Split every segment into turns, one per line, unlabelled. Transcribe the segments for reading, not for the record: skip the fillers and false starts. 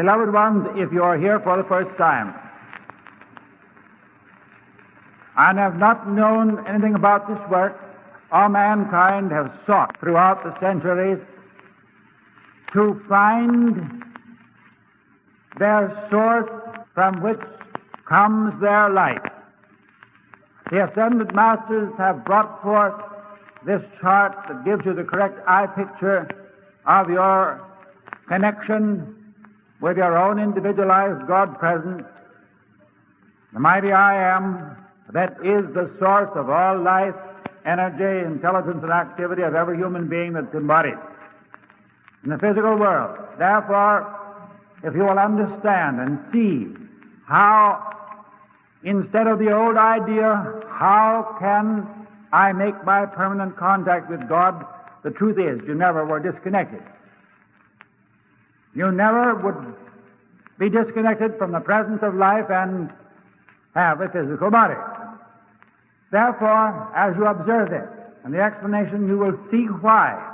Beloved ones, if you are here for the first time and have not known anything about this work, all mankind have sought throughout the centuries to find their source from which comes their life. The Ascended Masters have brought forth this chart that gives you the correct eye picture of your connection with your own individualized God presence, the mighty I Am that is the source of all life, energy, intelligence, and activity of every human being that's embodied in the physical world. Therefore, if you will understand and see how, instead of the old idea, how can I make my permanent contact with God, the truth is you never were disconnected. You never would be disconnected from the presence of life and have a physical body. Therefore, as you observe this and the explanation, you will see why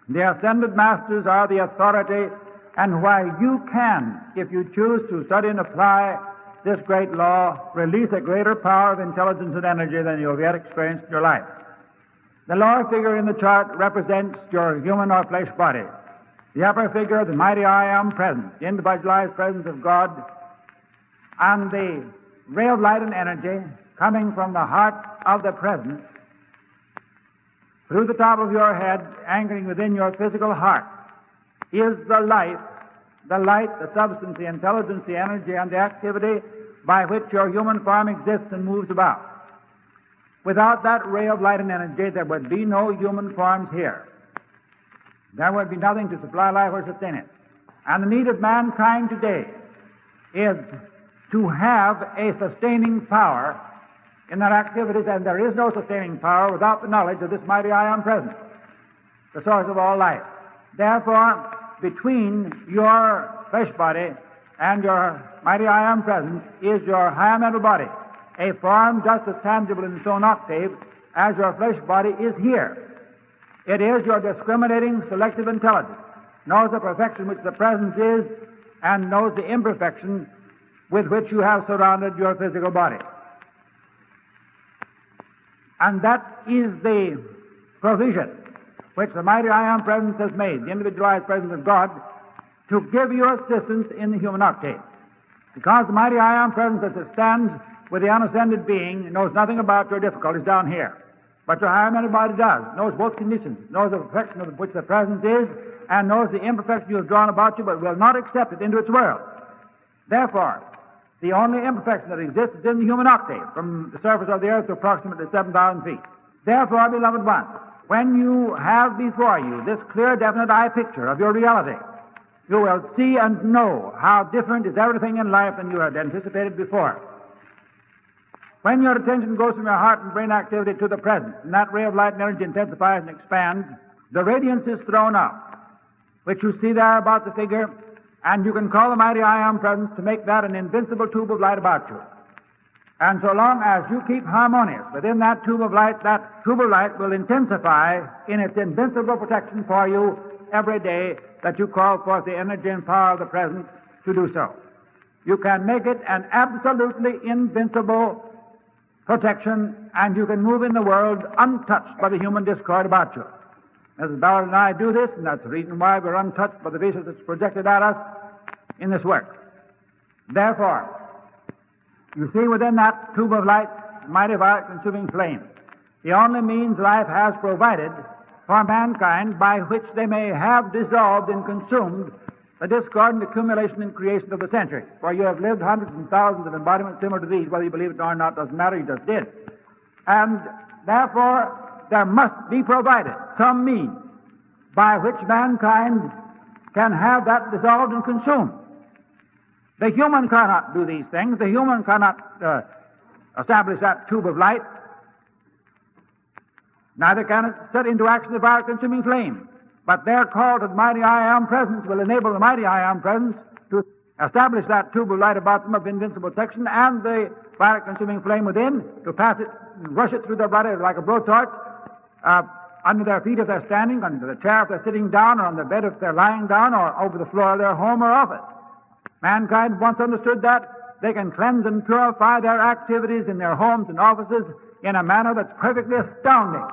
the Ascended Masters are the authority and why you can, if you choose to study and apply this great law, release a greater power of intelligence and energy than you have yet experienced in your life. The lower figure in the chart represents your human or flesh body. The upper figure, the mighty I Am presence, the individualized presence of God, and the ray of light and energy coming from the heart of the presence through the top of your head, anchoring within your physical heart, is the light, the substance, the intelligence, the energy, and the activity by which your human form exists and moves about. Without that ray of light and energy, there would be no human forms here. There would be nothing to supply life or sustain it. And the need of mankind today is to have a sustaining power in their activities, and there is no sustaining power without the knowledge of this mighty I Am presence, the source of all life. Therefore, between your flesh body and your mighty I Am presence is your higher mental body, a form just as tangible in its own octave as your flesh body is here. It is your discriminating, selective intelligence, knows the perfection which the presence is, and knows the imperfection with which you have surrounded your physical body. And that is the provision which the mighty I Am presence has made, the individualized presence of God, to give you assistance in the human octave. Because the mighty I Am presence as it stands with the unascended being knows nothing about your difficulties down here. But your higher mental body does, knows both conditions, knows the perfection of which the presence is, and knows the imperfection you have drawn about you, but will not accept it into its world. Therefore, the only imperfection that exists is in the human octave, from the surface of the earth to approximately 7,000 feet. Therefore, beloved ones, when you have before you this clear, definite eye picture of your reality, you will see and know how different is everything in life than you had anticipated before. When your attention goes from your heart and brain activity to the present, and that ray of light and energy intensifies and expands, the radiance is thrown out, which you see there about the figure, and you can call the mighty I Am presence to make that an invincible tube of light about you. And so long as you keep harmonious within that tube of light will intensify in its invincible protection for you every day that you call forth the energy and power of the presence to do so. You can make it an absolutely invincible protection, and you can move in the world untouched by the human discord about you. Mrs. Ballard and I do this, and that's the reason why we're untouched by the vicious that's projected at us in this work. Therefore, you see within that tube of light, mighty fire-consuming flame, the only means life has provided for mankind by which they may have dissolved and consumed the discord and accumulation and creation of the centuries. For you have lived hundreds and thousands of embodiments similar to these, whether you believe it or not, doesn't matter, you just did. And therefore, there must be provided some means by which mankind can have that dissolved and consumed. The human cannot do these things. The human cannot establish that tube of light. Neither can it set into action the fire-consuming flame. But their call to the mighty I Am presence will enable the mighty I Am presence to establish that tube of light about them of invincible protection, and the fire-consuming flame within to pass it, rush it through their body like a blowtorch, under their feet if they're standing, under the chair if they're sitting down, or on the bed if they're lying down, or over the floor of their home or office. Mankind once understood that, they can cleanse and purify their activities in their homes and offices in a manner that's perfectly astounding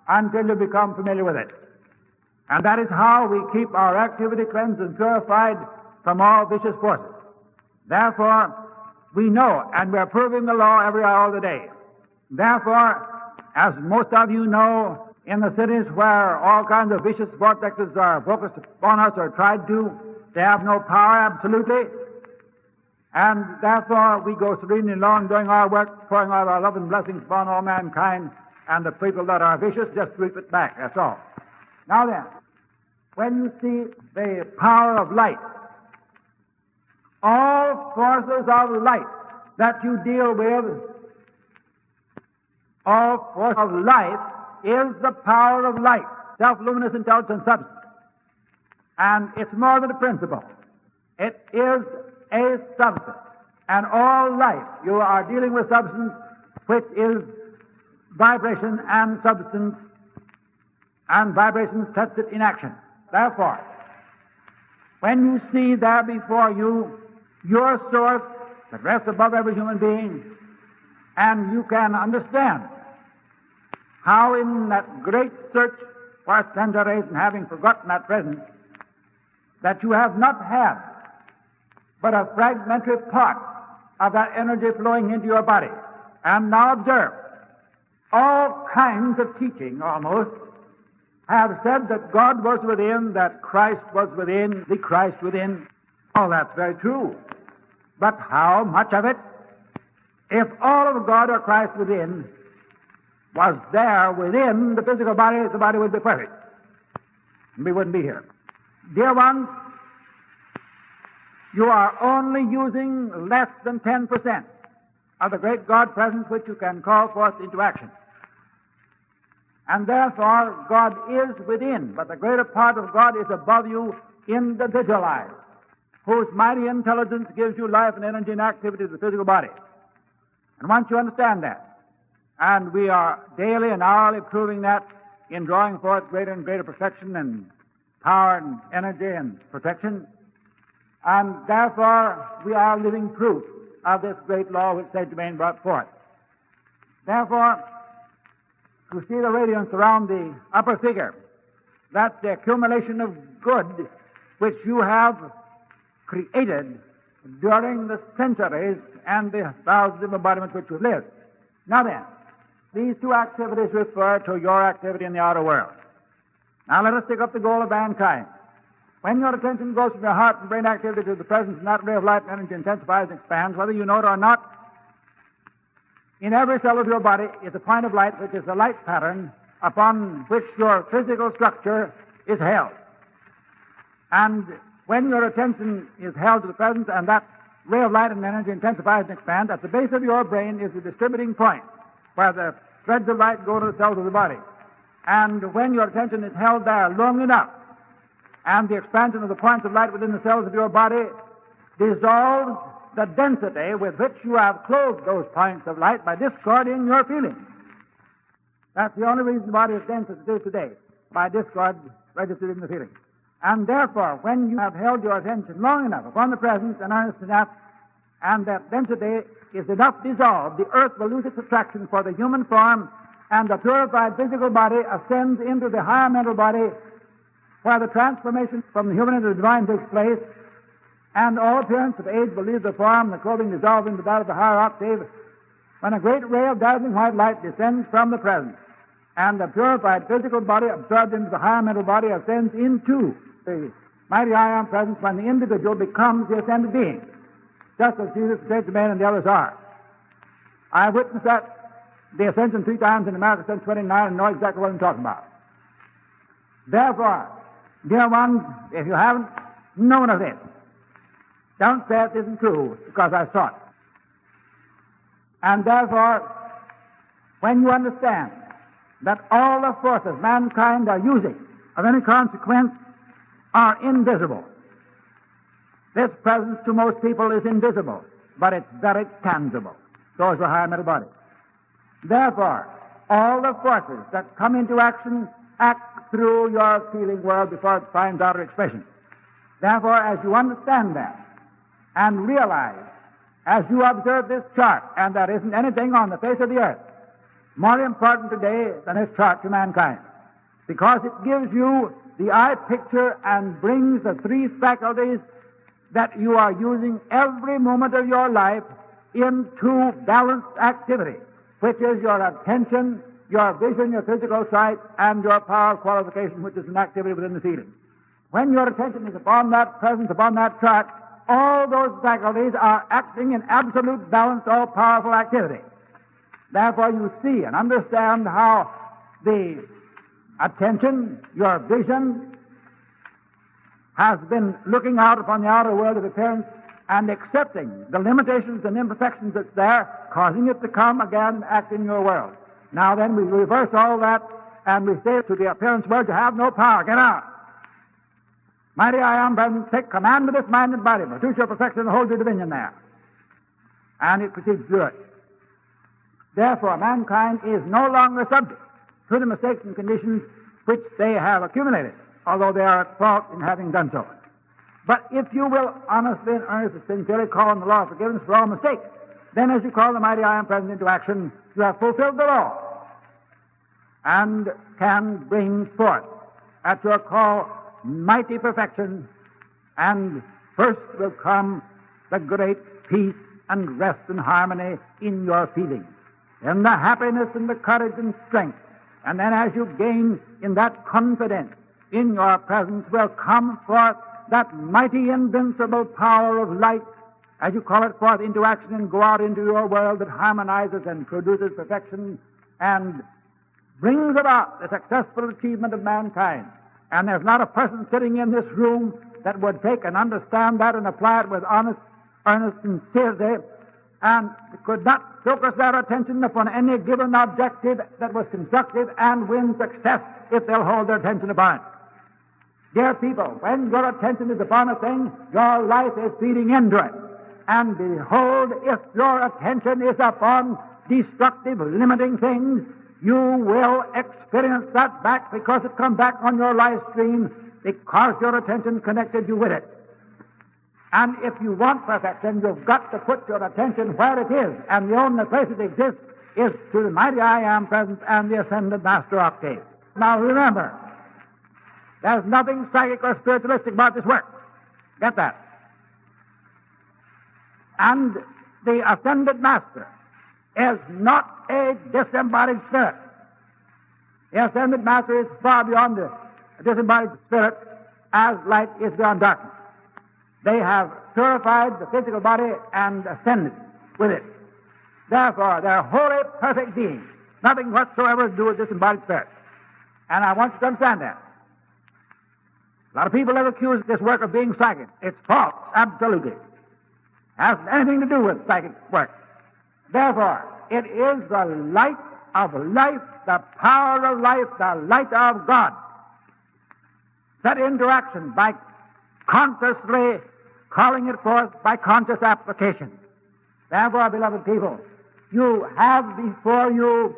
until you become familiar with it. And that is how we keep our activity cleansed and purified from all vicious forces. Therefore, we know, and we're proving the law every hour of the day. Therefore, as most of you know, in the cities where all kinds of vicious vortexes are focused upon us or tried to, they have no power absolutely. And therefore, we go serenely along doing our work, pouring out our love and blessings upon all mankind, and the people that are vicious just reap it back. That's all. Now then, when you see the power of light, all forces of light that you deal with, all force of life is the power of light, self-luminous intelligence and substance. And it's more than a principle. It is a substance. And all life, you are dealing with substance which is vibration and substance, and vibration sets it in action. Therefore, when you see there before you your source that rests above every human being, and you can understand how in that great search for centuries and having forgotten that presence, that you have not had but a fragmentary part of that energy flowing into your body. And now observe, all kinds of teaching almost have said that God was within, that Christ was within, the Christ within. Oh, that's very true. But how much of it? If all of God or Christ within was there within the physical body, the body would be perfect. And we wouldn't be here. Dear ones, you are only using less than 10% of the great God presence which you can call forth into action. And therefore, God is within, but the greater part of God is above you, individualized, whose mighty intelligence gives you life and energy and activity to the physical body. And once you understand that, and we are daily and hourly proving that in drawing forth greater and greater perfection and power and energy and protection, and therefore we are living proof of this great law which Saint Germain brought forth. Therefore, to see the radiance around the upper figure, that's the accumulation of good which you have created during the centuries and the thousands of embodiments which you've lived. Now then, these two activities refer to your activity in the outer world. Now let us take up the goal of mankind. When your attention goes from your heart and brain activity to the presence and that ray of light and energy intensifies and expands, whether you know it or not, in every cell of your body is a point of light which is the light pattern upon which your physical structure is held. And when your attention is held to the presence and that ray of light and energy intensifies and expands, at the base of your brain is the distributing point where the threads of light go to the cells of the body. And when your attention is held there long enough, and the expansion of the points of light within the cells of your body dissolves the density with which you have clothed those points of light by discord in your feelings. That's the only reason the body is dense as it is today, by discord registered in the feelings. And therefore, when you have held your attention long enough upon the presence and earnest enough, and that density is enough dissolved, the earth will lose its attraction for the human form, and the purified physical body ascends into the higher mental body, where the transformation from the human into the divine takes place, and all appearance of age will leave the form, the clothing dissolve into that of the higher octave, when a great ray of dazzling white light descends from the presence, and the purified physical body absorbed into the higher mental body ascends into the mighty I Am presence, when the individual becomes the ascended being, just as Jesus, Saint Germain, and the others are. I have witnessed that, the ascension 3 times in America since 29, and know exactly what I'm talking about. Therefore, dear ones, if you haven't known of this, don't say it isn't true, because I saw it. And therefore, when you understand that all the forces mankind are using of any consequence are invisible, this presence to most people is invisible, but it's very tangible. So is the higher mental body. Therefore, all the forces that come into action act through your feeling world before it finds outer expression. Therefore, as you understand that, and realize, as you observe this chart, and there isn't anything on the face of the earth more important today than this chart to mankind, because it gives you the eye picture and brings the three faculties that you are using every moment of your life into balanced activity, which is your attention, your vision, your physical sight, and your power of qualification, which is an activity within the feeling. When your attention is upon that presence, upon that chart, all those faculties are acting in absolute balanced, all-powerful activity. Therefore, you see and understand how the attention, your vision, has been looking out upon the outer world of appearance and accepting the limitations and imperfections that's there, causing it to come again and act in your world. Now then, we reverse all that, and we say to the appearance world, you have no power, get out. Mighty I am present, take command of this mind and body, produce your perfection and hold your dominion there. And it proceeds to do it. Therefore, mankind is no longer subject to the mistakes and conditions which they have accumulated, although they are at fault in having done so. But if you will honestly and earnestly, sincerely call on the law of forgiveness for all mistakes, then as you call the mighty I am present into action, you have fulfilled the law and can bring forth at your call mighty perfection, and first will come the great peace and rest and harmony in your feelings, in the happiness and the courage and strength. And then as you gain in that confidence in your presence will come forth that mighty invincible power of light, as you call it forth into action and go out into your world that harmonizes and produces perfection and brings about the successful achievement of mankind. And there's not a person sitting in this room that would take and understand that and apply it with honest, earnest sincerity, and could not focus their attention upon any given objective that was constructive and win success if they'll hold their attention upon it. Dear people, when your attention is upon a thing, your life is feeding into it. And behold, if your attention is upon destructive, limiting things, you will experience that back because it comes back on your life stream because your attention connected you with it. And if you want perfection, you've got to put your attention where it is, and the only place it exists is to the mighty I am presence and the ascended master octave. Now remember, there's nothing psychic or spiritualistic about this work. Get that. And the ascended master is not a disembodied spirit. The ascended master is far beyond the disembodied spirit as light is beyond darkness. They have purified the physical body and ascended with it. Therefore, they're wholly perfect beings. Nothing whatsoever to do with disembodied spirit. And I want you to understand that. A lot of people have accused this work of being psychic. It's false, absolutely. It hasn't anything to do with psychic work. Therefore, it is the light of life, the power of life, the light of God, set into action by consciously calling it forth by conscious application. Therefore, beloved people, you have before you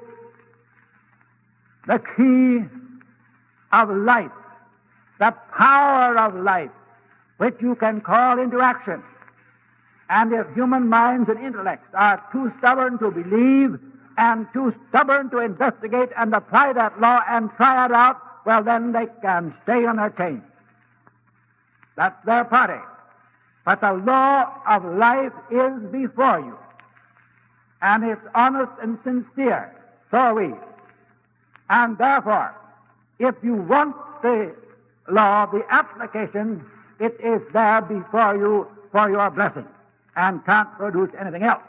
the key of life, the power of life, which you can call into action. And if human minds and intellects are too stubborn to believe and too stubborn to investigate and apply that law and try it out, well, then they can stay on their chain. That's their party. But the law of life is before you. And it's honest and sincere. So are we. And therefore, if you want the law, the application, it is there before you for your blessing and can't produce anything else.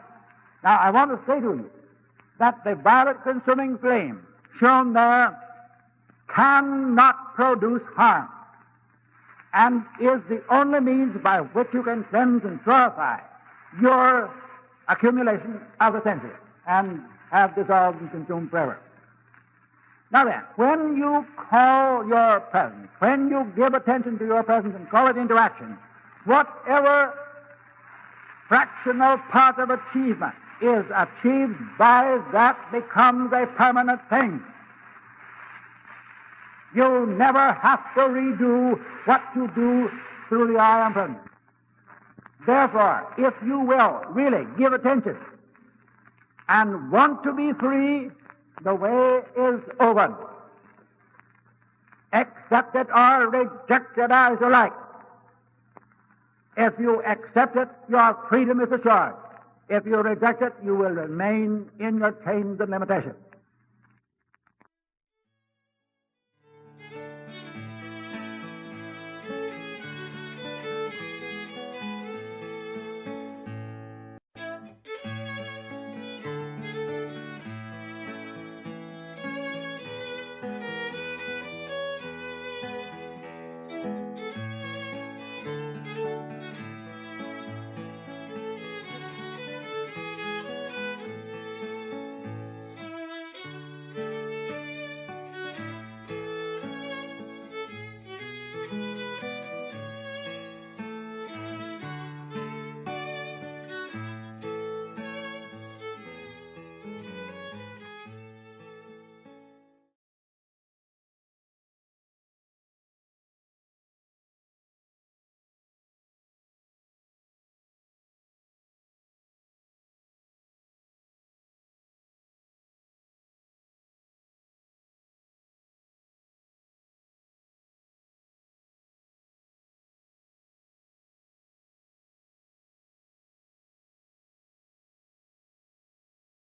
Now, I want to say to you that the violet consuming flame shown there cannot produce harm and is the only means by which you can cleanse and purify your accumulation of the senses and have dissolved and consumed forever. Now then, when you call your presence, when you give attention to your presence and call it into action, whatever fractional part of achievement is achieved by that becomes a permanent thing. You never have to redo what you do through the I am presence. Therefore, if you will really give attention and want to be free, the way is open. Accept it or reject it as you like. If you accept it, your freedom is assured. If you reject it, you will remain in your chains and limitations.